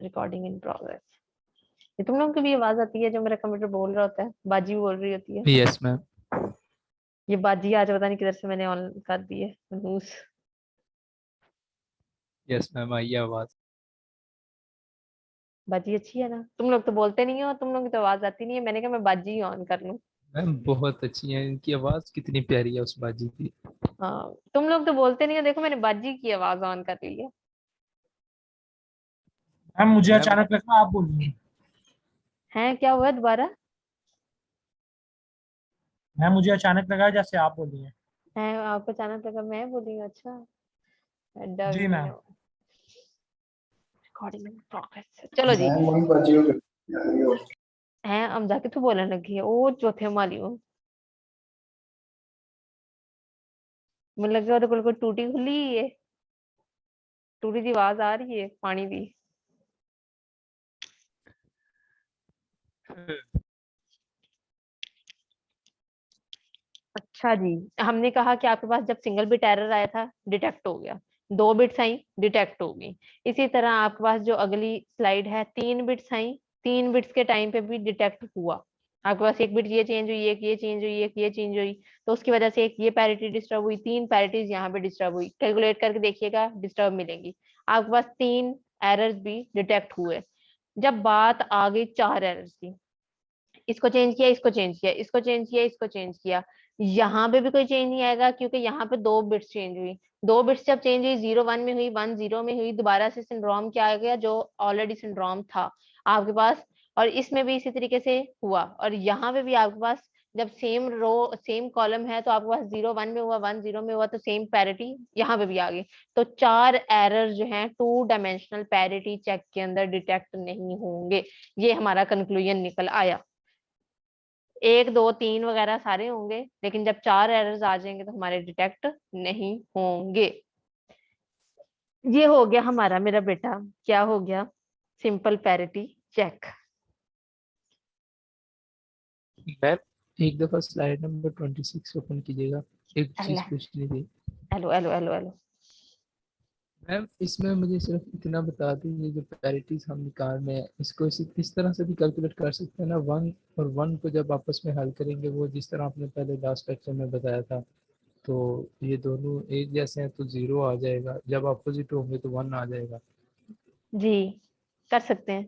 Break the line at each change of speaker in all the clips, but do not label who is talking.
Recording in progress. ये तुम लोग की भी आवाज आती है जो मेरा कंप्यूटर बोल रहा होता है, बाजी बोल रही होती है।
Yes ma'am.
ये बाजी आज पता नहीं किधर से मैंने ऑन कर दी है मनहूस।
यस मैम, आई आवाज।
बाजी अच्छी है ना? तुम लोग तो बोलते नहीं हो, तुम लोग की तो आवाज आती नहीं है, मैंने कहा मैं बाजी ही ऑन कर लूं।
मैम बहुत अच्छी है, इनकी आवाज कितनी प्यारी है उस बाजी की।
हाँ, तुम लोग तो बोलते नहीं हो, देखो मैंने बाजी की आवाज ऑन कर ली है।
मैम मुझे
मैम
अचानक लगा आप बोलिए।
हैं, क्या हुआ दोबारा?
मैम मुझे अचानक लगा जैसे आप बोलिए।
है, आपको अचानक लगा मैं बोली हूँ? अच्छा, डर
जी
में
मैम।
हो। रिकॉर्डिंग इन प्रोग्रेस, चलो जी।
मैं वही बची हूँ।
हैं, अब जाके तू बोलने लगी है ओ चौथे माली हूँ। मुझे लग रहा है कोई टूटी खुली है, टूटी दी आवाज आ रही है पानी दी। अच्छा जी, हमने कहा कि आपके पास जब सिंगल बिट एरर आया था डिटेक्ट हो गया, 2 बिट्स आई डिटेक्ट हो गई। इसी तरह आपके पास जो अगली स्लाइड है 3 बिट्स आई, 3 बिट्स के टाइम पे भी डिटेक्ट हुआ। आपके पास 1 बिट ये चेंज हुई, एक ये चेंज हुई, एक ये चेंज हुई, तो उसकी वजह से एक ये पैरिटी डिस्टर्ब हुई, 3 पैरिटीज यहाँ पे डिस्टर्ब हुई। कैलकुलेट करके देखिएगा डिस्टर्ब मिलेंगी। आपके पास 3 एरर्स भी डिटेक्ट हुए। जब बात आ गई 4 एरर्स की, इसको चेंज किया, इसको चेंज किया, इसको चेंज किया, इसको चेंज किया, यहाँ पे भी कोई चेंज नहीं आएगा क्योंकि यहाँ पे 2 बिट्स चेंज हुई। 2 बिट्स जब चेंज हुई, 0 1 में हुई, 1 0 में हुई, दोबारा से सिंड्रोम क्या आ गया जो ऑलरेडी सिंड्रोम था आपके पास। और इसमें भी इसी तरीके से हुआ, और यहाँ पे भी आपके पास जब सेम रो सेम कॉलम है तो आपके पास 0 1 में हुआ, 1 0 में हुआ, तो सेम पैरिटी यहाँ पे भी आ गई। तो 4 एरर जो है 2 डायमेंशनल पैरिटी चेक के अंदर डिटेक्ट नहीं होंगे। ये हमारा कंक्लूजन निकल आया। 1 2 3 वगैरह सारे होंगे, लेकिन जब 4 एरर्स आ जाएंगे तो हमारे डिटेक्ट नहीं होंगे। ये हो गया हमारा, मेरा बेटा, क्या हो गया? Simple parity check.
मैम एक दफा स्लाइड नंबर 26 ओपन कीजिएगा, एक चीज
हेलो
पूछनी थी।
Hello hello hello hello.
Ma'am इसमें मुझे सिर्फ इतना बता दीजिए, जो पैरिटीज हम निकाल रहे हैं इसको इस तरह से भी कैलकुलेट कर सकते हैं ना, 1 और 1 को जब आपस में हल करेंगे, वो जिस तरह आपने पहले लास्ट लेक्चर में बताया था, तो ये दोनों एक जैसे हैं तो 0 आ जाएगा, जब अपोजिट होंगे तो 1 आ जाएगा।
जी, कर सकते हैं।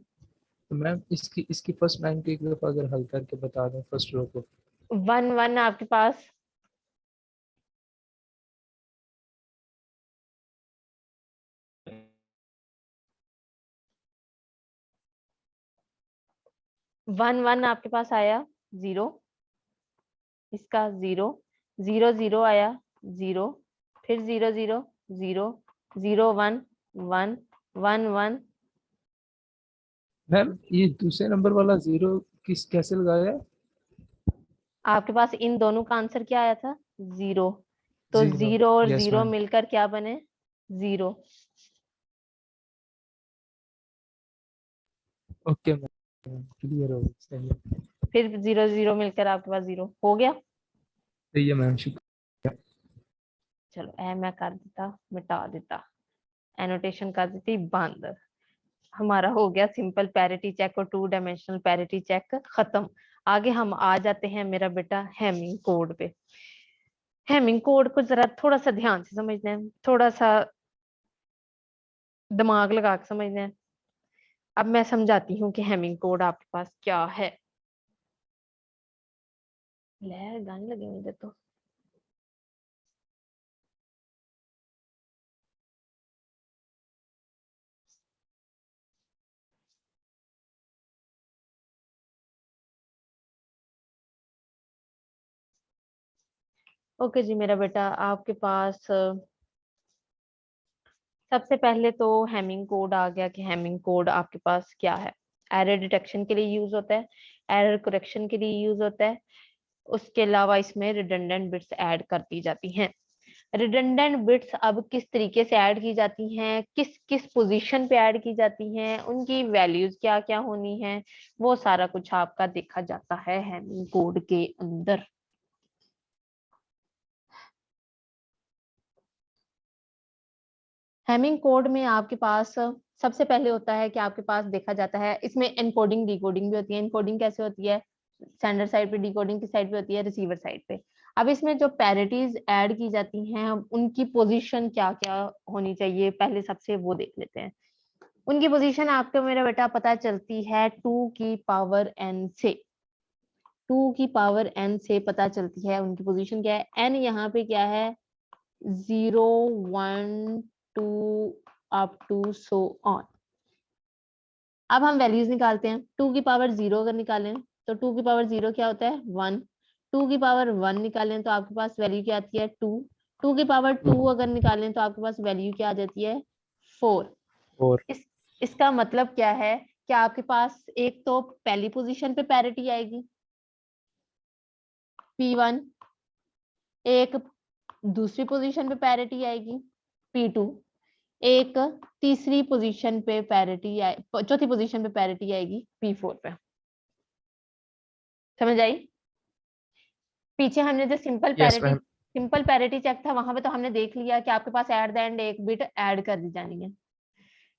तो मैम इसकी इसकी फर्स्ट लाइन को एक दफा अगर हल करके बता दें, फर्स्ट रो को।
1 1 आपके पास 1 1 आपके पास आया 0, इसका 0 0 0 आया 0, फिर 0 0 0 0 1 1 1 1।
मैम ये दूसरे नंबर वाला 0 किस कैसे लगाया है?
आपके पास इन दोनों का आंसर क्या आया था? 0। तो
0।
0 और
यस
0
मैम।
मिलकर क्या बने? 0।
ओके मैम, क्लियर हो गया, सही है।
फिर 0 0 मिलकर आपके पास 0 हो गया।
सही है मैम, शुक्रिया।
चलो ए मैं कर देता, मिटा देता, एनोटेशन कर देती बंद। हमारा हो गया सिंपल पैरिटी चेक और 2 डायमेंशनल पैरिटी चेक खत्म। आगे हम आ जाते हैं मेरा बेटा हेमिंग कोड पे। हेमिंग कोड को जरा थोड़ा सा ध्यान से समझना है, थोड़ा सा दिमाग लगा के समझना है। अब मैं समझाती हूँ कि हेमिंग कोड आपके पास क्या है। ले गाने लगे मुझे तो। ओके जी मेरा बेटा, आपके पास सबसे पहले तो हेमिंग कोड आ गया कि हेमिंग कोड आपके पास क्या है। एरर डिटेक्शन के लिए यूज होता है, एरर करेक्शन के लिए यूज होता है, उसके अलावा इसमें रिडंडेंट बिट्स ऐड कर दी जाती हैं। रिडंडेंट बिट्स अब किस तरीके से ऐड की जाती हैं, किस किस पोजीशन पे ऐड की जाती हैं, उनकी वैल्यूज क्या क्या होनी है, वो सारा कुछ आपका देखा जाता है हेमिंग कोड के अंदर। हेमिंग कोड में आपके पास सबसे पहले होता है कि आपके पास देखा जाता है, इसमें एनकोडिंग डिकोडिंग भी होती है। एनकोडिंग कैसे होती है? सेंडर साइड पे, डिकोडिंग की साइड पे होती है रिसीवर साइड पे। अब इसमें जो पैरिटीज ऐड की जाती हैं, उनकी पोजीशन क्या क्या होनी चाहिए, पहले सबसे वो देख लेते हैं। उनकी पोजीशन आपको मेरा बेटा पता चलती है 2 की पावर n से। 2 की पावर n से पता चलती है उनकी पोजीशन क्या है। n यहाँ पे क्या है? 0 1 2 अप टू सो ऑन। अब हम वैल्यूज निकालते हैं। 2 की पावर 0 अगर निकालें तो 2 की पावर 0 क्या होता है? 1। 2 की पावर 1 निकालें तो आपके पास वैल्यू क्या आती है? 2। 2 की पावर 2 अगर निकालें तो आपके पास वैल्यू क्या आ जाती है? 4।
और
इसका मतलब क्या है कि आपके पास एक तो पहली पोजीशन पे पैरिटी आएगी P1, एक दूसरी पोजीशन पे पैरिटी आएगी P2, एक तीसरी पोजीशन पे पैरिटी चौथी पोजीशन पे पैरिटी आएगी P4 पे। समझ आई? पीछे हमने जो
yes ma'am.
Simple parity check था, वहां पे तो हमने देख लिया कि आपके पास एट द एंड एक बिट ऐड कर दी जानी है।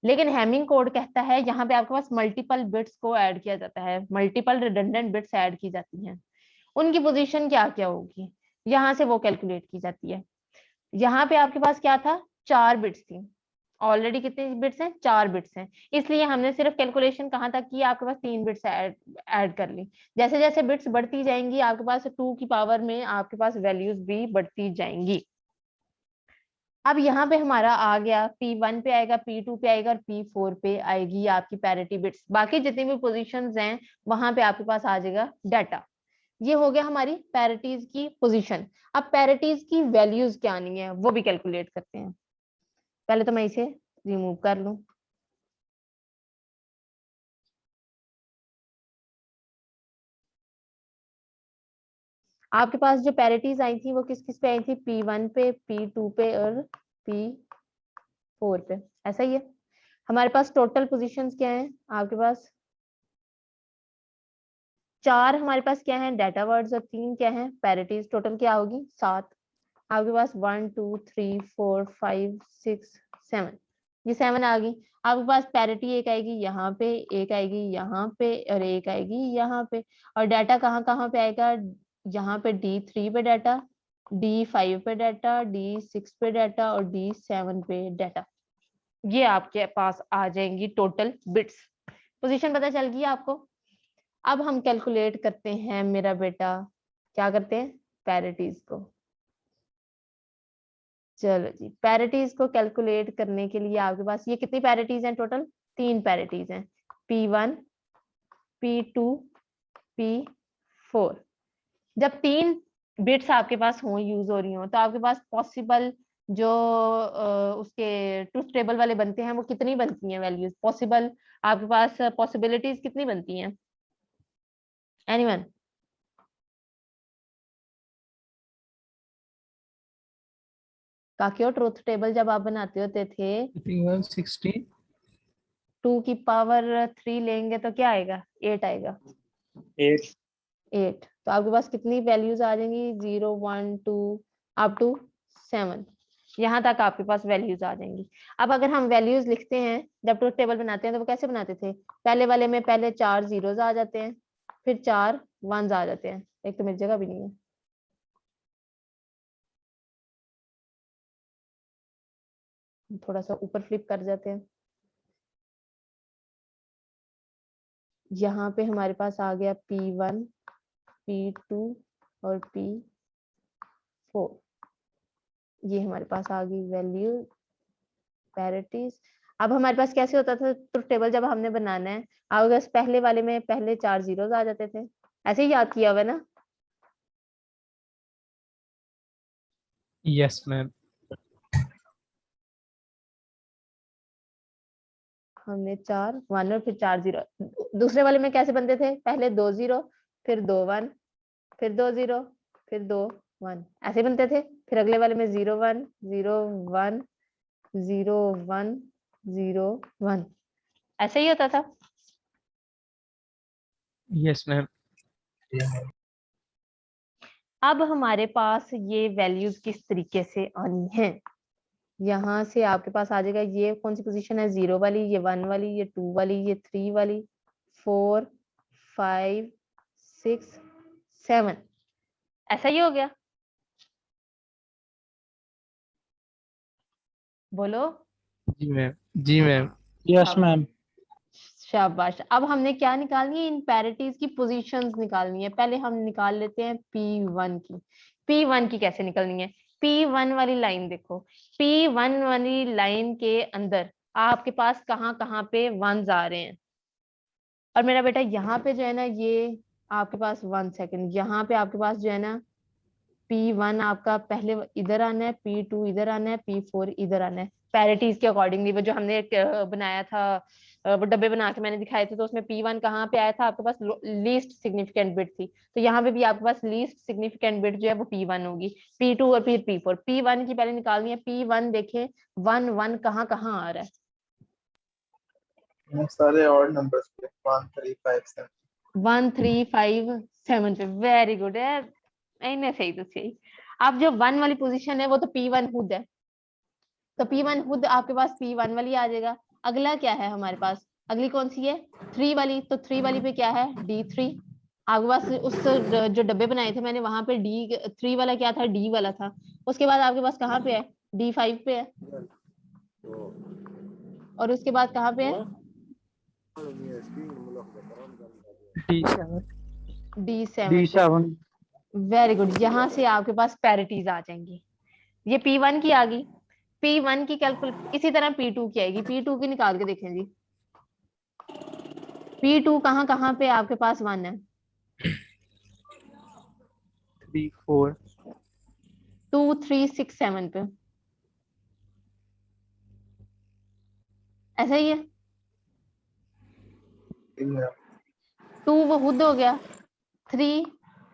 लेकिन हैमिंग कोड कहता है यहाँ पे आपके पास मल्टीपल बिट्स को ऐड किया जाता है, मल्टीपल रिडंडेंट बिट्स ऐड की जाती हैं। उनकी पोजीशन क्या क्या होगी, यहाँ से वो कैलकुलेट की जाती है। यहाँ पे आपके पास क्या था? 4 बिट्स थी। ऑलरेडी कितने बिट्स हैं? 4 बिट्स हैं। इसलिए हमने सिर्फ कैलकुलेशन कहाँ तक की? आपके पास 3 बिट्स ऐड कर ली। जैसे जैसे बिट्स बढ़ती जाएंगी आपके पास 2 की पावर में आपके पास वैल्यूज भी बढ़ती जाएंगी। अब यहाँ पे हमारा आ गया P1 पे आएगा, P2 पे आएगा और P4 पे आएगी आपकी पैरिटी बिट्स। बाकी जितनी भी पोजीशंस हैं वहां पे आपके पास आ जाएगा डाटा। ये हो गया हमारी पैरिटीज की पोजीशन। अब पैरिटीज की वैल्यूज क्या आनी है वो भी कैलकुलेट करते हैं। पहले तो मैं इसे रिमूव कर लूं। आपके पास जो पैरिटीज आई थी वो किस किस पे आई थी? P1 पे, P2 पे और P4 पे। ऐसा ही है। हमारे पास टोटल पोजीशंस क्या है? आपके पास 4 हमारे पास क्या है? डाटा वर्ड्स और 3 क्या है? पैरिटीज। टोटल क्या होगी? 7। आपके पास 1 2 3 4 5 6 7, ये 7 आ गई। आपके पास पैरिटी एक आएगी यहाँ पे, एक आएगी यहाँ पे और एक आएगी यहाँ पे। और डाटा कहाँ कहाँ पे आएगा? यहाँ पे D3 पे डाटा, D5 पे डाटा, D6 पे डाटा और D7 पे डाटा। ये आपके पास आ जाएंगी टोटल बिट्स। पोजीशन पता चल गई आपको? अब हम कैलकुलेट करते हैं मेरा बेटा, क्या करते हैं? पैरिटीज को। चलो जी, पैरिटीज को कैलकुलेट करने के लिए आपके पास ये कितनी पैरिटीज हैं? टोटल 3 पैरिटीज हैं, P1, P2, P4। जब 3 बिट्स आपके पास हो, यूज हो रही हो, तो आपके पास पॉसिबल जो उसके ट्रुथ टेबल वाले बनते हैं वो कितनी बनती हैं वैल्यूज पॉसिबल? आपके पास पॉसिबिलिटीज कितनी बनती हैं? एनीवन? काकियो ट्रुथ टेबल जब आप बनाते होते थे
आई थिंक मैम 16।
2 की पावर 3 लेंगे तो क्या आएगा? 8 आएगा। 8। तो आपके पास कितनी वैल्यूज आ जाएंगी? 0 1 2 अप टू 7। यहाँ तक आपके पास वैल्यूज आ जाएंगी। अब अगर हम वैल्यूज लिखते हैं, जब ट्रुथ टेबल बनाते हैं तो वो कैसे बनाते थे? पहले वाले में पहले 4 जीरोज आ जाते हैं, फिर 4 1s आ जाते हैं। एक तो मेरी जगह भी नहीं है, थोड़ा सा ऊपर फ्लिप कर जाते हैं। यहाँ पे हमारे पास आ गया P1, P2 और P4। ये हमारे पास आ गई वैल्यू पैरिटीज। अब हमारे पास कैसे होता था ट्रुथ टेबल जब हमने बनाना है? अगर पहले वाले में पहले 4 जीरोज आ जाते थे, ऐसे ही याद किया हुआ ना?
Yes ma'am.
हमने 4 1 और फिर 4 0। दूसरे वाले में कैसे बनते थे? पहले 2 0, फिर 2 1, फिर 2 0, फिर 2 1, ऐसे बनते थे। फिर अगले वाले में 0 1 0 1 0 1 0 1, ऐसे ही होता था।
Yes ma'am.
अब हमारे पास ये वैल्यूज किस तरीके से आनी है यहाँ से आपके पास आ जाएगा, ये कौन सी पोजीशन है, 0 वाली, ये 1 वाली, ये 2 वाली, ये 3 वाली, 4 5 6 7। ऐसा ही हो गया, बोलो।
जी मैम, जी मैम।
Yes ma'am.
शाबाश। अब हमने क्या निकालनी है, इन पैरिटीज की पोजीशंस निकालनी है। पहले हम निकाल लेते हैं P1 की। P1 की कैसे निकलनी है, P1 वाली लाइन देखो, P1 वाली लाइन के अंदर आपके पास कहाँ कहाँ पे वंस आ रहे हैं। और मेरा बेटा यहाँ पे जो है ना, ये आपके पास 1 सेकंड, यहाँ पे आपके पास जो है ना P1 आपका पहले इधर आना है, P2 इधर आना है, P4 इधर आना है, पैरिटीज के अकॉर्डिंगली। वो जो हमने एक बनाया था, वो डब्बे बना के मैंने दिखाए थे, तो उसमें P1 कहाँ पे आया था, आपके पास लीस्ट सिग्निफिकेंट बिट थी, तो यहाँ पे भी आपके पास लीस्ट सिग्निफिकेंट बिट जो है वो P1 होगी, P2 और फिर P4। P1 की पहले निकालनी है, P1 देखें 1 1 कहाँ कहाँ आ रहा है,
सारे ऑड नंबर्स पे 1 3 5 7
1 3 5 7 पे। वेरी गुड है, नहीं सही तो सही। अब जो 1 वाली पोजीशन है वो तो P1 खुद है, तो P1 खुद आपके पास P1 वाली आ जाएगा। अगला क्या है हमारे पास, अगली कौन सी है, 3 वाली, तो 3 वाली पे क्या है, D3। आपके पास उस जो डब्बे बनाए थे मैंने, वहां पे D3 वाला क्या था, D वाला था। उसके बाद आपके पास कहाँ पे है, D5 पे है, और उसके बाद कहाँ पे है, D7 पे। वेरी गुड, यहाँ से आपके पास पैरिटीज आ जाएंगी। ये P1 की आ गई, P1 की कैलकुलेट, इसी तरह P2 की आएगी। P2 की निकाल के देखें जी, P2 कहाँ कहाँ पे आपके पास 1 है,
3 4
2 3 6 7 पे, ऐसा ही है। 2 वो खुद हो गया, 3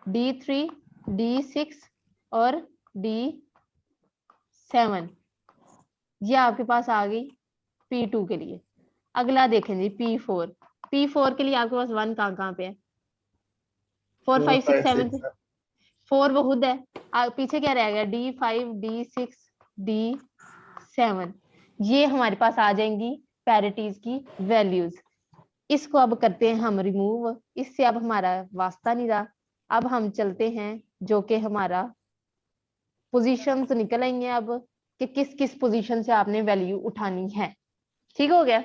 D3 D6 और D7, ये आपके पास आ गई P2 के लिए। अगला देखें जी P4 के लिए आपके पास 1 कहाँ कहाँ पे है, 4 5 6 7 पे, 4 वो खुद है। पीछे क्या रह गया, D5 D6 D7, ये हमारे पास आ जाएंगी पैरिटीज की वैल्यूज। इसको अब करते हैं हम रिमूव, इससे अब हमारा वास्ता नहीं रहा। अब हम चलते हैं, जो कि हमारा पोजीशन निकल आई है अब, कि किस किस पोजीशन से आपने वैल्यू उठानी है। ठीक हो गया।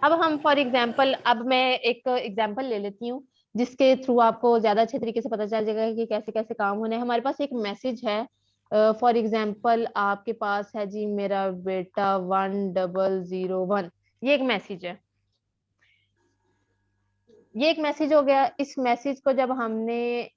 अब हम फॉर एग्जाम्पल, अब मैं एक एग्जाम्पल ले लेती हूँ, जिसके थ्रू आपको ज्यादा अच्छे तरीके से पता चल जाएगा कि कैसे कैसे काम होने हैं। हमारे पास एक मैसेज है, फॉर एग्जाम्पल आपके पास है जी, मेरा बेटा 1001, ये एक मैसेज है, ये एक मैसेज हो गया। इस मैसेज को जब हमने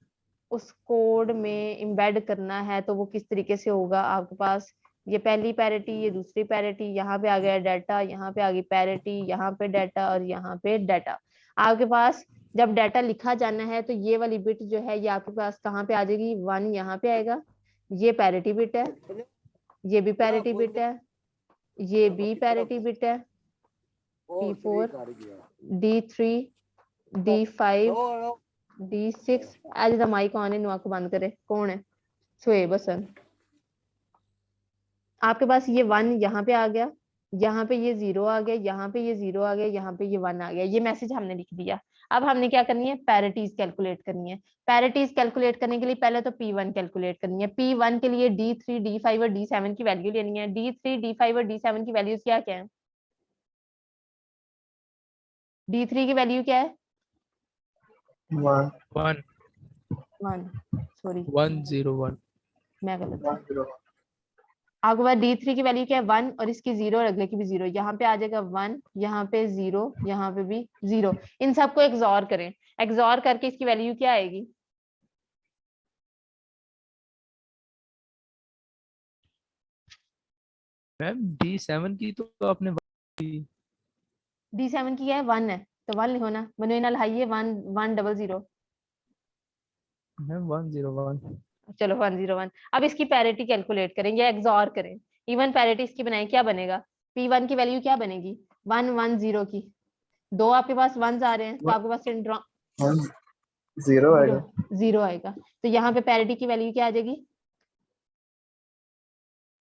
उस कोड में इम्बेड करना है, तो वो किस तरीके से होगा, आपके पास ये पहली पैरिटी, ये दूसरी पैरिटी, यहाँ पे आ गया डाटा, यहाँ पे आ गई पैरिटी, यहाँ पे डाटा और यहाँ पे डाटा। आपके पास जब डाटा लिखा जाना है, तो ये वाली बिट जो है ये आपके पास कहाँ पे आ जाएगी, 1 यहाँ पे आएगा, ये पैरिटी बिट है, ये भी पैरिटी बिट है, ये भी पैरिटी बिट है, P4 D3 D5 D6। आज दा माइक ऑन है, नुआ को बंद करे, कौन है, शोएब हसन। आपके पास ये 1 यहाँ पे आ गया, यहाँ पे ये 0 आ गया, यहाँ पे ये 0 आ गया, यहाँ पे ये 1 आ गया, ये मैसेज हमने लिख दिया। अब हमने क्या करनी है, पैरिटीज कैलकुलेट करनी है। पैरिटीज कैलकुलेट करने के लिए पहले तो P1 कैलकुलेट करनी है। P1 के लिए D3 D5 और D7 की वैल्यू लेनी है। D3 D5 और D7 की वैल्यूज क्या क्या है, D3 की वैल्यू क्या है,
1
1, सॉरी
101
मैं गलत हूँ।
1 0
आपके पास D3 की वैल्यू क्या है, 1, और इसकी 0 और अगले की भी 0, यहाँ पे आ जाएगा 1, यहाँ पे 0, यहाँ पे भी 0। इन सबको एक्सॉर करें, एक्सॉर करके इसकी वैल्यू क्या आएगी,
मैम D7 की तो आपने
D7 की क्या है, 1 है, तो 1 लिखो ना, मनु इना लहाइए 1 1 0 0।
मैम 101
चलो 101। अब इसकी पैरिटी कैलकुलेट करें या एक्सॉर करें, इवन पैरिटी इसकी बनाए, क्या बनेगा, P1 की वैल्यू क्या बनेगी, 1 1 0 की, दो आपके पास 1s आ रहे हैं, तो आपके पास
0 आएगा।
0 आएगा। तो यहाँ पे पैरिटी की वैल्यू क्या आ जाएगी,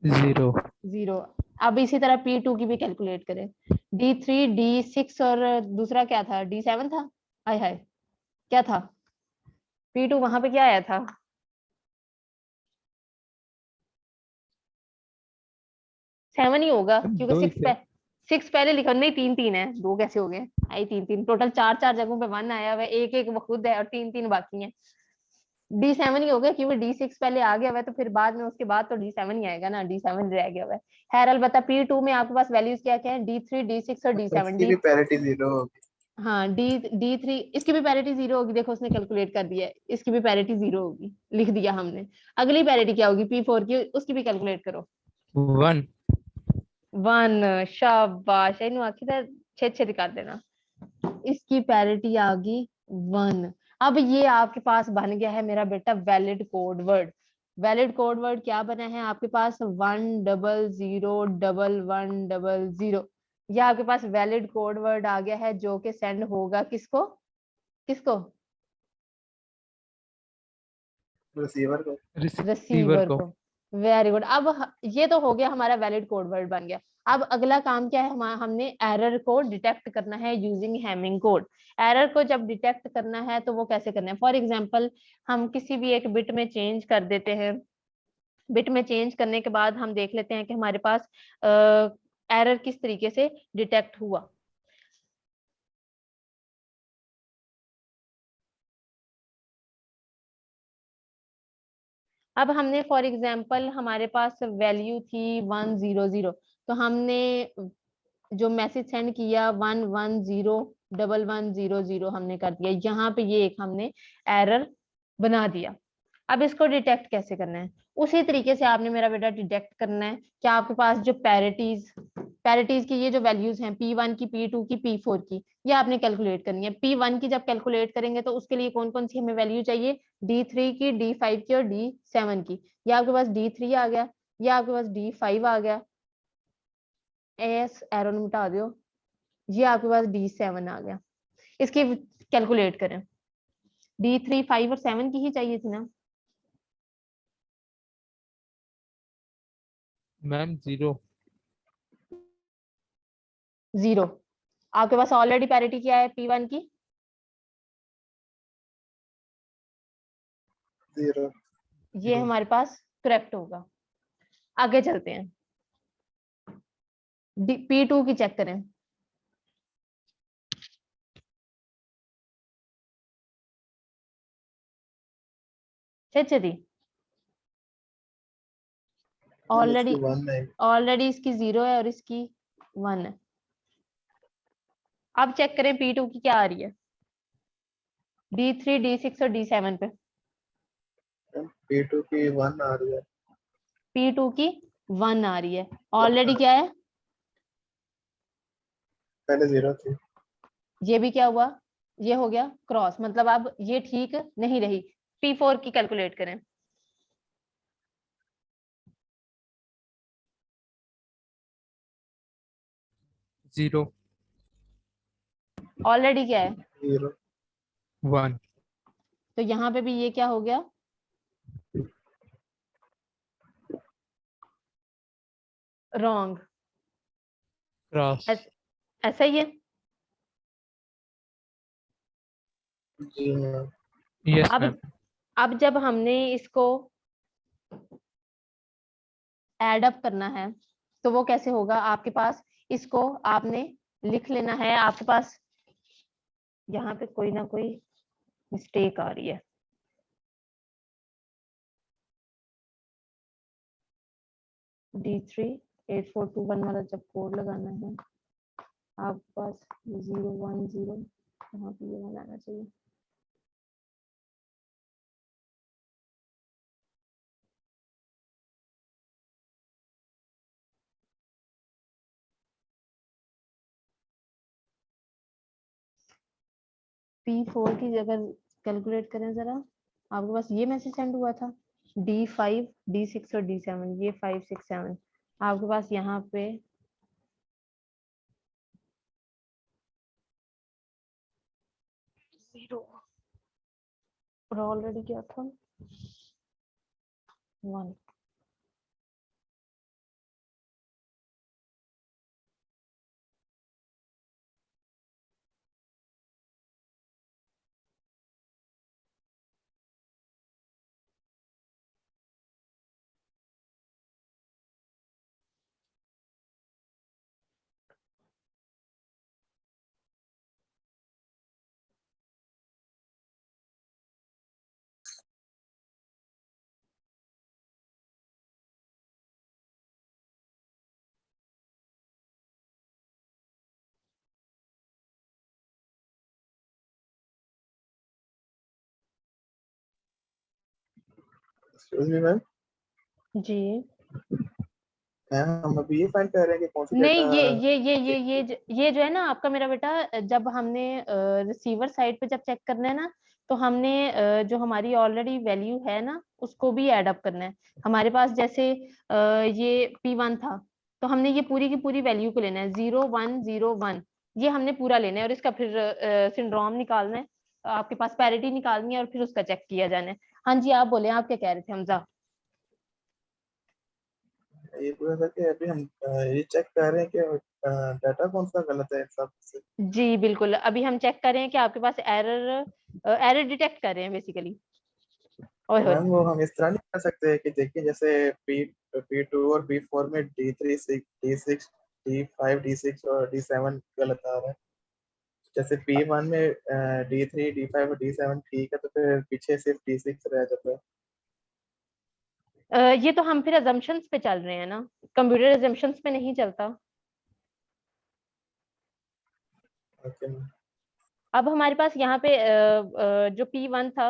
0।
0। अब इसी तरह P2 की भी कैलकुलेट करें। D3 D6 और दूसरा क्या था, D7 था। हाय हाय, क्या था P2 वहां पे, क्या आया था? 7 ही होगा क्योंकि
2 ही थे।
6 पहले लिखा, नहीं 3 3 है, 2 कैसे हो गए? आई 3 3, टोटल 4 4 जगहों पे 1 आया हुआ है, एक एक वो खुद है और 3 3 बाकी है। D7 ही हो गया क्योंकि D6 पहले आ गया हुआ है, तो फिर बाद में उसके बाद तो D7 ही आएगा ना, D7 रह गया हुआ है। हैरल बता, P2 में आपके पास वैल्यूज क्या क्या है? D3 D6 और D7।
इसकी भी पैरिटी 0 होगी।
हाँ, D3 इसकी भी पैरिटी 0 होगी, देखो उसने कैलकुलेट कर दिया है, इसकी भी पैरिटी 0 होगी, लिख दिया हमने। अगली पैरिटी क्या होगी P4 की, उसकी भी कैलकुलेट करो।
1।
1, शाबाश, इन्हों आखी था छे छे कर देना। इसकी पैरिटी आ गई 1। अब ये आपके पास बन गया है मेरा बेटा valid code word. Valid code word क्या बना है आपके पास? 1001100। ये आपके पास वैलिड कोड वर्ड आ गया है, जो कि सेंड होगा किसको? किसको?
रिसीवर को।
रिसीवर
रिसीवर
को।
को। Very good. अब ये तो हो गया, हमारा वैलिड कोड वर्ड बन गया। अब अगला काम क्या है, हमने एरर को डिटेक्ट करना है यूजिंग हैमिंग कोड। एरर को जब डिटेक्ट करना है तो वो कैसे करना है? फॉर एग्जांपल, हम किसी भी एक बिट में चेंज कर देते हैं। बिट में चेंज करने के बाद हम देख लेते हैं कि हमारे पास एरर किस तरीके से डिटेक्ट हुआ। अब हमने फॉर एग्जांपल, हमारे पास वैल्यू थी 100, तो हमने जो मैसेज सेंड किया 1101100 हमने कर दिया, यहाँ पे ये एक हमने एरर बना दिया। अब इसको डिटेक्ट कैसे करना है? उसी तरीके से आपने मेरा बेटा डिटेक्ट करना है कि आपके पास जो पैरिटीज की ये जो वैल्यूज हैं, P1 की, P2 की, P4 की, ये आपने कैलकुलेट करनी है। P1 की जब कैलकुलेट करेंगे तो उसके लिए कौन कौन सी हमें वैल्यू चाहिए? D3 की, D5 की और D7 की। ये आपके पास D3 आ गया, ये आपके पास D5 आ गया, एस एरो मिटा दो, ये आपके पास D7 आ गया। इसकी कैलकुलेट करें। D3 5 और 7 की ही चाहिए थी ना?
मैम 0।
0। आपके पास ऑलरेडी पैरिटी क्या है P1 की?
0।
ये हमारे पास करेक्ट होगा। आगे चलते हैं, P2 की चेक करें। अच्छे दी, ऑलरेडी
इसकी 1 है।
ऑलरेडी इसकी 0 है और इसकी 1 है। अब चेक करें P2 की क्या आ रही है, D3 D6 और D7 पे।
P2 की 1 आ रही है।
P2 की 1 आ रही है, ऑलरेडी क्या है?
पहले 0 थी।
ये भी क्या हुआ? ये हो गया क्रॉस, मतलब अब ये ठीक नहीं रही। P4 की कैलकुलेट करें।
0।
ऑलरेडी क्या है?
0।
1।
तो यहाँ पे भी ये क्या हो गया? रॉन्ग।
क्रॉस।
ऐसा ही है।
जी हाँ।
यस
अब
मैम।
अब जब हमने इसको एड अप करना है तो वो कैसे होगा आपके पास? इसको आपने लिख लेना है। आपके पास यहाँ पे कोई ना कोई मिस्टेक आ रही है। D3 8421 वाला जब कोड लगाना है आपके पास 010, यहाँ पे ये वाला आना चाहिए। P4 की जगह कैलकुलेट करें जरा। आपके पास ये मैसेज सेंड हुआ था D5 D6 और D7, ये 5 6 7 आपके पास यहाँ पे 0 और ऑलरेडी क्या था 1।
एक्सक्यूज मी मैम,
जी
मैम हम अभी ये फाइंड कर रहे हैं कि कौन सी
नहीं,
डेटा
ये जो है ना आपका मेरा बेटा, जब हमने रिसीवर साइड पे जब चेक करना है ना, तो हमने जो हमारी ऑलरेडी वैल्यू है ना उसको भी ऐड अप करना है। हमारे पास जैसे ये P1 था, तो हमने ये पूरी की पूरी वैल्यू को लेना है 0101, ये हमने पूरा लेना है और इसका फिर सिंड्रोम निकालना है, आपके पास पैरिटी निकालनी है और फिर उसका चेक किया जाना है। हाँ जी, आप बोले, आप क्या कह रहे थे हमजा?
ये पूरा करके अभी हम ये चेक कर रहे हैं कि डाटा कौन सा गलत है इन सब से।
जी बिल्कुल, अभी हम चेक कर रहे हैं कि आपके पास एरर डिटेक्ट कर रहे हैं बेसिकली। ओए होए,
मैम वो हम इस तरह नहीं कर सकते कि देखिए जैसे P2 और P4 में D6 D5 D6 और D7 गलत आ रहा है। जैसे P1 में D3 D5 और D7 ठीक है, तो फिर पीछे सिर्फ D6 रह जाता है।
ये तो हम फिर अजम्पशंस पे चल रहे हैं ना, कंप्यूटर अजम्पशंस पे नहीं चलता।
Okay ma'am.
अब हमारे पास यहाँ पे जो P1 था,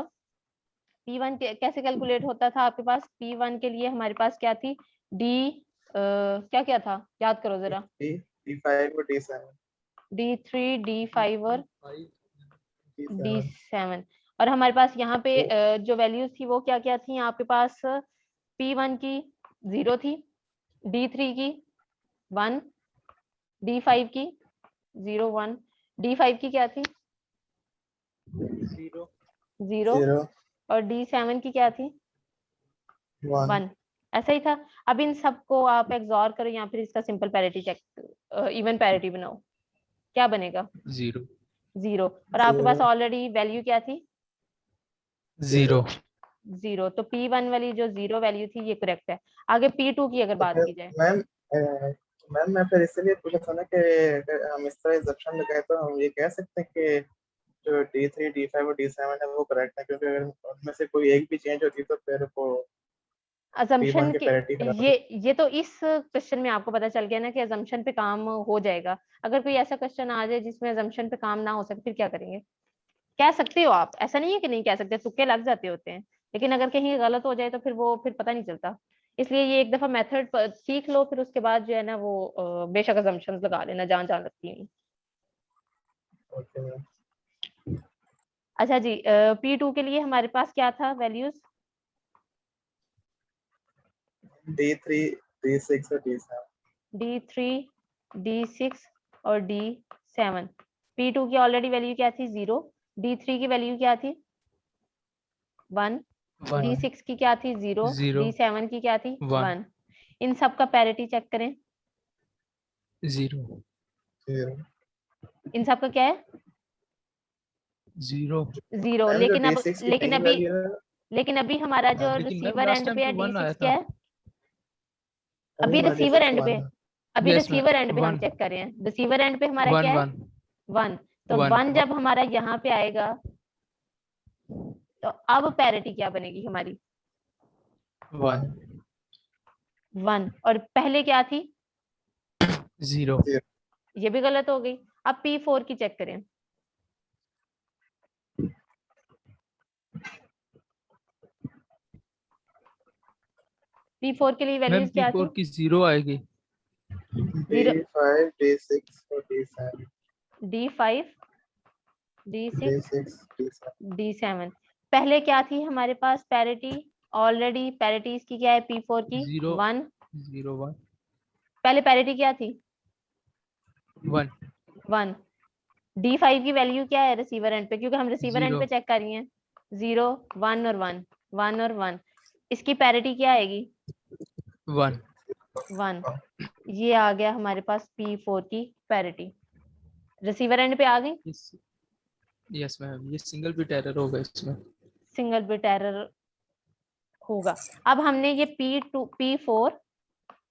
P1 कैसे कैलकुलेट होता था आपके पास? P1 के लिए हमारे पास क्या थी? क्या क्या था, याद करो जरा।
D5 और D7
D3 D5 और
D7
D7। और हमारे पास यहाँ पे जो वैल्यूज थी वो क्या क्या थी आपके पास? P1 की 0 थी, D3 की 1, D5 की 0 1, D5 की क्या थी? 0।
0
और D7 की क्या थी?
1
1। ऐसा ही था। अब इन सबको आप एक्सॉर करो या फिर इसका simple parity check, even parity बनाओ, क्या बनेगा?
0
0। और आपके पास
0
ऑलरेडी वैल्यू क्या थी?
0
0। तो P1 वाली जो 0 वैल्यू थी ये करेक्ट है। आगे P2 की अगर
तो
बात
फिर
की जाए,
मैम मैं फिर इसलिए पूछा था ना कि अगर हम इस तरह एग्जम्पशन लगाए तो हम ये कह सकते हैं कि जो D3 D5 और D7 है वो करेक्ट है, क्योंकि अगर उनमें से कोई एक भी चेंज होती तो फिर वो
अजम्पशन
P1 की
के
पैरिटी खराब होती।
ये तो इस क्वेश्चन में आपको पता चल गया ना कि अजम्पशन पे काम हो जाएगा। अगर कोई ऐसा क्वेश्चन आ जाए जिसमें अजम्पशन पे काम ना हो सके, फिर क्या करेंगे? कह सकते हो आप, ऐसा नहीं है कि नहीं कह सकते, तुक्के लग जाते होते हैं, लेकिन अगर कहीं गलत हो जाए तो फिर वो फिर पता नहीं चलता। इसलिए ये एक दफा मेथड सीख लो, फिर उसके बाद जो है ना वो बेशक अजम्पशंस लगा लेना जहाँ जहाँ लगती हैं।
Okay ma'am.
अच्छा जी, P2 के लिए हमारे पास क्या था वैल्यूज?
D3 D6 और D7
D3 D6 और D7। P2 की ऑलरेडी वैल्यू क्या थी? 0। D3 की वैल्यू क्या थी? 1।
1
D6 की क्या थी? 0।
0
D7 की क्या थी?
1
1। इन सब का पैरिटी चेक करें।
0
0
इन सब का क्या है?
0
0।
मैम जो D6 की पहली वैल्यू है,
लेकिन अभी हमारा जो
लेकिन ma'am
receiver
last
and
time
पे है
तो 1 आया
D6
था।
क्या है?
अभी
अभी
हमारा
रिसीवर
D6
एंड पे,
1 है।
अभी
यस मैम
रिसीवर एंड पे हम
1
चेक कर रहे हैं। रिसीवर एंड पे हमारा
1
क्या है?
1
1। तो
1
1 जब हमारा यहाँ पे आएगा तो अब पैरिटी क्या बनेगी हमारी?
1
1। और पहले क्या थी?
0
ये भी गलत हो गई। अब P4 की चेक करें। P4 के लिए
मैम
वैल्यूज क्या थी?
P4 की 0 आएगी।
0,
D5 D6 और D7
D5 D6
D6 D7
D7। पहले क्या थी हमारे पास पैरिटी? ऑलरेडी पैरिटी इसकी क्या है P4 की?
0
1।
0 1
पहले पैरिटी क्या थी?
1
1। D5 की वैल्यू क्या है रिसीवर एंड पे, क्योंकि हम रिसीवर एंड
0
पे चेक कर रही हैं। 0 1 और 1, 1 और 1। इसकी पैरिटी क्या आएगी?
1
1। ये आ गया हमारे पास P4 की पैरिटी, रिसीवर एंड पे आ गई।
यस मैम ये सिंगल बिट एरर होगा इसमें।
सिंगल बिट एरर होगा। अब हमने ये P2 P4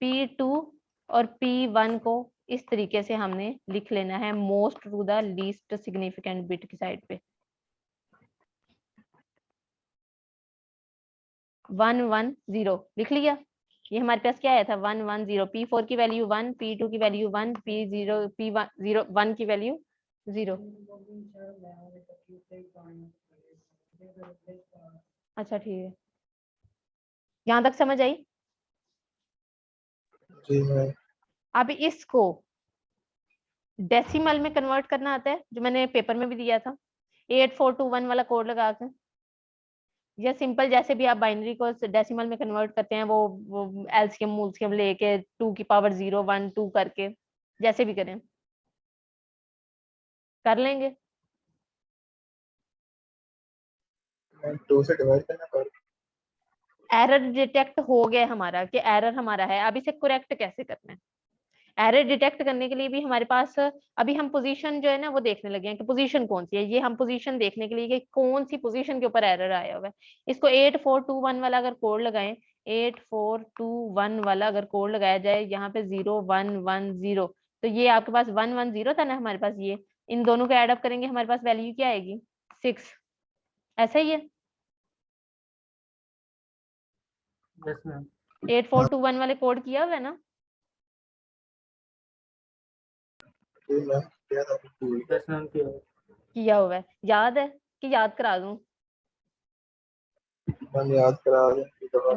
P2 और P1 को इस तरीके से हमने लिख लेना है, most to the least significant bit की साइड पे। 1 1 0 लिख लिया। ये हमारे पास क्या आया था? 1 1 0। P4 की वैल्यू 1, P2 की वैल्यू 1, P1 0 1 की वैल्यू 0। अच्छा ठीक है। यहाँ तक समझ आई?
जी मैम।
अब इसको डेसिमल में कन्वर्ट करना आता है, जो मैंने पेपर में भी दिया था, 8421 वाला कोड लगा के, या सिंपल जैसे भी आप बाइनरी को डेसिमल में कन्वर्ट करते हैं, वो एलसीएम मूलसीएम लेके 2 की पावर 0 1 2 करके, जैसे भी करें कर लेंगे।
2 से डिवाइड करना पड़ेगा।
एरर डिटेक्ट हो गया हमारा कि एरर हमारा है, अब इसे करेक्ट कैसे करना है? एरर डिटेक्ट करने के लिए भी हमारे पास अभी हम पोजीशन जो है ना वो देखने लगे हैं कि पोजीशन कौन सी है। ये हम पोजीशन देखने के लिए कि कौन सी पोजीशन के ऊपर एरर आया हुआ है, इसको 8421 वाला अगर कोड लगाएं, 8421 वाला अगर कोड लगाया जाए, यहाँ पे 0110, तो ये आपके पास 110 था ना हमारे पास, ये इन दोनों को एड अप करेंगे, हमारे पास वैल्यू क्या आएगी? 6। ऐसा ही है?
Yes ma'am.
8421 वाले कोड किया हुआ है ना?
जी मैम किया था।
यस मैम
किया हुआ है, याद है कि याद करा दूं?
मैम याद करा दें,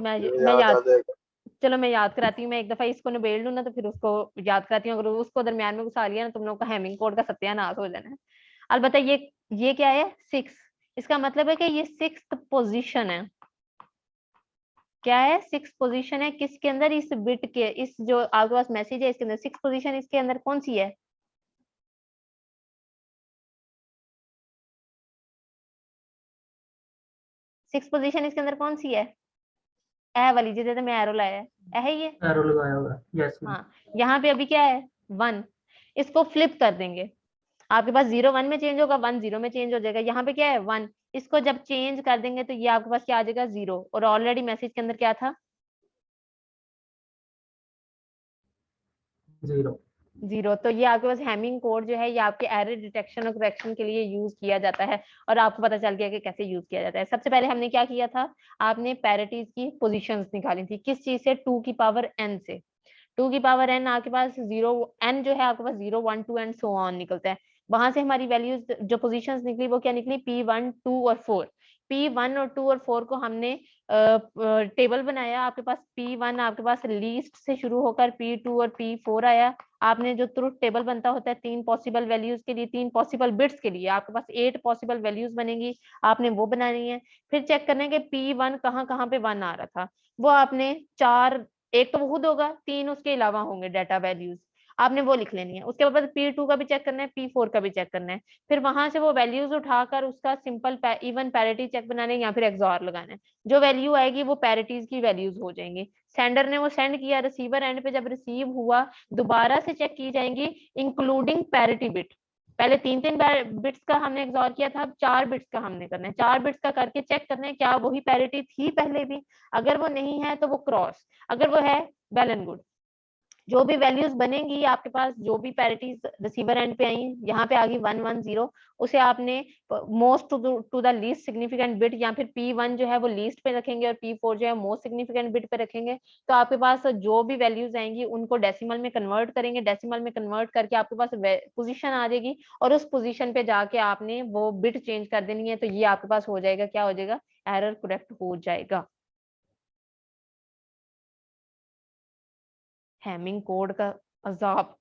मैं
याद आ
याद,
जाएगा।
चलो मैं याद कराती हूँ। मैं एक दफा इसको निबेड़ लूँ ना तो फिर उसको याद कराती हूँ, अगर उसको दरमियान में घुसा लिया ना तुम लोग का हेमिंग कोड का सत्यानाश हो जाना है। अलबत्ता ये क्या है? 6। इसका मतलब है कि ये 6th पोजीशन है। क्या है? 6th पोजीशन है किसके अंदर? इस बिट के, इस जो आपके पास मैसेज है इसके अंदर 6th पोजीशन इसके अंदर कौन सी है? सिक्स पोजीशन इसके अंदर कौन सी है? ए वाली जिधर मैं एरो लाया है ये?
एरो लगाया हुआ है। Yes ma'am.
हाँ, यहाँ पे अभी क्या है? 1। इसको फ्लिप कर देंगे, आपके पास 0 1 में चेंज होगा, 1 0 में चेंज हो जाएगा। यहाँ पे क्या है? 1। इसको जब चेंज कर देंगे तो ये आपके पास क्या आ जाएगा? 0। और ऑलरेडी मैसेज के अंदर क्या था?
0।
0। तो ये आपके पास हैमिंग कोड जो है ये आपके एरर डिटेक्शन और करेक्शन के लिए यूज किया जाता है, और आपको पता चल गया कि कैसे यूज किया जाता है। सबसे पहले हमने क्या किया था? आपने पैरिटीज की पोजीशंस निकाली थी, किस चीज से? 2 की पावर n से। 2 की पावर n आपके पास 0 n जो है आपके पास 0 1 2 एंड सो ऑन निकलता है। वहां से हमारी वैल्यूज जो पोजीशंस निकली वो क्या निकली? P1 2 और 4। P1 और 2 और 4 को हमने टेबल बनाया। आपके पास P1 आपके पास लीस्ट से शुरू होकर P2 और P4 आया। आपने जो ट्रुथ टेबल बनता होता है 3 पॉसिबल वैल्यूज के लिए, 3 पॉसिबल बिट्स के लिए आपके पास 8 पॉसिबल वैल्यूज बनेंगी, आपने वो बनानी है। फिर चेक करने के P1 कहाँ कहाँ पे 1 आ रहा था, वो आपने 4, एक तो वो खुद होगा, 3 उसके अलावा होंगे डाटा वैल्यूज, आपने वो लिख लेनी है। उसके बाद P2 का भी चेक करना है, P4 का भी चेक करना है। फिर वहां से वो वैल्यूज उठाकर उसका सिंपल इवन पैरिटी चेक बनाने या फिर एक्सॉर लगाना है। जो वैल्यू आएगी वो पैरिटीज की वैल्यूज हो जाएंगी। सेंडर ने वो सेंड किया, रिसीवर एंड पे जब रिसीव हुआ दोबारा से चेक की जाएंगी इंक्लूडिंग पैरिटी बिट। पहले 3 बिट्स का हमने एक्सॉर किया था, अब 4 बिट्स का हमने करना है। 4 बिट्स का करके चेक करना है क्या वही पैरिटी थी पहले भी, अगर वो नहीं है तो वो क्रॉस, अगर वो है वेल एंड गुड। जो भी वैल्यूज बनेंगी आपके पास, जो भी पैरिटीज रिसीवर एंड पे आई, यहाँ पे आ गई 110, उसे आपने most to the least significant bit, या फिर P1 जो है वो लीस्ट पे रखेंगे और P4 जो है मोस्ट सिग्निफिकेंट बिट पे रखेंगे। तो आपके पास जो भी वैल्यूज आएंगी उनको डेसिमल में कन्वर्ट करेंगे, डेसिमल में कन्वर्ट करके आपके पास पोजीशन आ जाएगी, और उस पोजीशन पे जाके आपने वो बिट चेंज कर देनी है। तो ये आपके पास हो जाएगा, क्या हो जाएगा? एरर करेक्ट हो जाएगा। हैमिंग कोड का अजाब,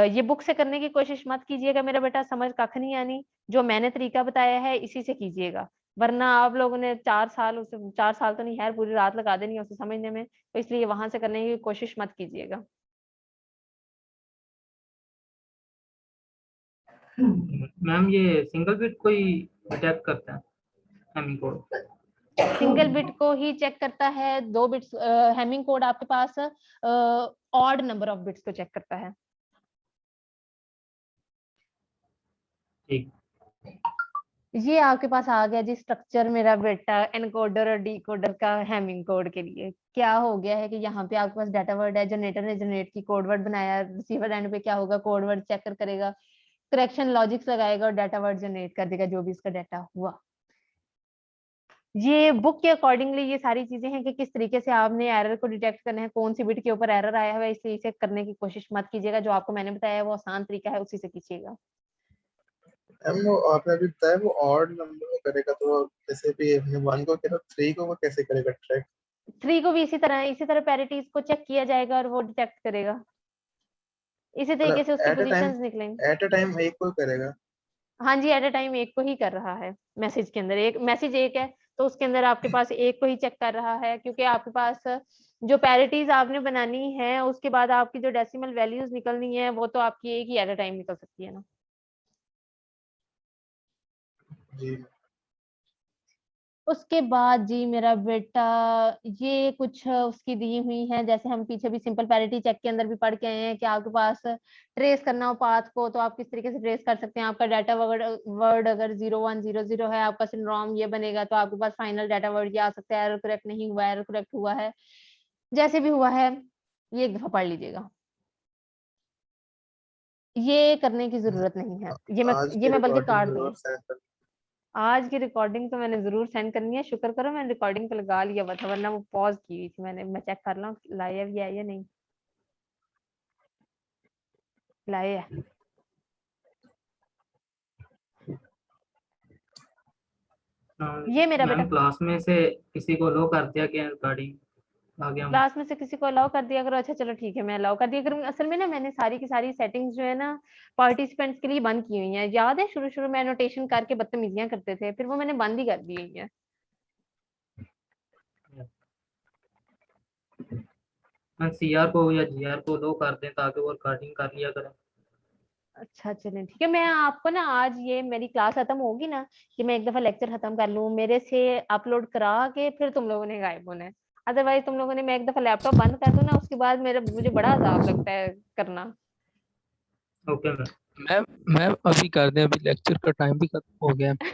ये बुक से करने की कोशिश मत कीजिएगा मेरा बेटा, समझ कख नहीं आनी। जो मैंने तरीका बताया है इसी से कीजिएगा, वरना आप लोगों ने 4 साल, उसे 4 साल तो नहीं है, पूरी रात लगा देनी है उसे समझने में, तो इसलिए वहां से करने की कोशिश मत कीजिएगा।
मैम ये सिंगल बिट को ही डिटेक्ट करता है हैमिंग कोड?
सिंगल बिट को ही चेक करता है, 2 बिट्स, हैमिंग कोड आपके पास ऑड नंबर ऑफ बिट्स को चेक करता है।
ठीक।
ये आपके पास आ गया जी स्ट्रक्चर मेरा बेटा, एनकोडर और डिकोडर का हैमिंग कोड के लिए। क्या हो गया है कि यहाँ पे आपके पास डाटा वर्ड है, जनरेटर ने जनरेट की कोड वर्ड बनाया, रिसीवर एंड पे क्या होगा? कोड वर्ड चेक करेगा, करेक्शन लॉजिक्स लगाएगा और डाटा वर्ड जनरेट कर देगा जो भी इसका डाटा हुआ। ये बुक के अकॉर्डिंगली ये सारी चीजें हैं कि किस तरीके से आपने एरर को डिटेक्ट करना है, कौन सी बिट के ऊपर एरर आया हुआ है, इसलिए इसे करने की कोशिश मत कीजिएगा। जो आपको मैंने बताया है वो आसान तरीका है, उसी से कीजिएगा।
वो आपने अभी बताया वो ऑड नंबर को करेगा, तो जैसे भी हमने 1 को किया 3 को वो कैसे करेगा ट्रैक?
3 को भी इसी तरह पैरिटीज को चेक किया जाएगा और वो डिटेक्ट करेगा। इसी तरीके से उसके
एट अ टाइम
पोजीशंस निकलेंगे।
एक को करेगा।
हाँ जी, एट अ टाइम एक को ही कर रहा है। मैसेज के अंदर एक मैसेज एक है तो उसके अंदर आपके पास एक को ही चेक कर रहा है, क्योंकि आपके पास जो पैरिटीज आपने बनानी है उसके बाद आपकी जो डेसिमल वैल्यूज निकलनी है वो तो आपकी एक ही एट अ टाइम निकल सकती है ना।
जी
उसके बाद जी मेरा बेटा ये कुछ उसकी दी हुई है, जैसे हम पीछे भी सिंपल पैरिटी चेक के अंदर भी पढ़ के आए हैं कि आपके पास ट्रेस करना हो पाथ को तो आप किस तरीके से ट्रेस कर सकते हैं। आपका डाटा वर्ड अगर 0100 है, आपका सिंड्रोम ये बनेगा तो आपके पास फाइनल डाटा वर्ड ये आ सकता है। एरर करेक्ट नहीं हुआ, एरर करेक्ट हुआ है, जैसे भी हुआ है ये एक दफा पढ़ लीजिएगा। ये करने की जरूरत नहीं है,
आज
ये
की
मैं बल्कि
रिकॉर्डिंग
काट
जरूर
दूंगी।
सेंड कर।
आज की रिकॉर्डिंग तो मैंने जरूर सेंड करनी है। शुक्र करो मैंने रिकॉर्डिंग पे लगा लिया हुआ था, वरना वो पॉज की हुई थी मैंने। मैं चेक कर लूं लाया भी है या नहीं। लाया है। ये मेरा बेटा
मैम क्लास में से किसी को लो कर दिया क्या रिकॉर्डिंग आ गया?
क्लास में से किसी को अलाउ कर दिया करो। अच्छा चलो ठीक है, मैं अलाउ कर दिया करूंगी। असल में ना मैंने सारी की सारी सेटिंग्स जो है ना पार्टिसिपेंट्स के लिए बंद की हुई हैं। याद है शुरू शुरू में एनोटेशन करके बदतमीजियां करते थे, फिर वो मैंने बंद ही कर दी हुई है।
मैं सीआर को या जीआर को लो कर दें ताकि वो रिकॉर्डिंग कर लिया करें।
अच्छा चलें ठीक है, मैं आपको ना आज ये मेरी क्लास खत्म होगी ना कि मैं एक दफा लेक्चर खत्म कर लूँ, मेरे से अपलोड करा के फिर तुम लोगों ने गायब होना है। अदरवाइज तुम लोगों ने, मैं एक दफा लैपटॉप बंद कर दूं ना उसके बाद मुझे बड़ा अजाब लगता है करना।
Okay ma'am.
मैम मैम अभी कर दें, अभी लेक्चर का टाइम भी खत्म हो गया है।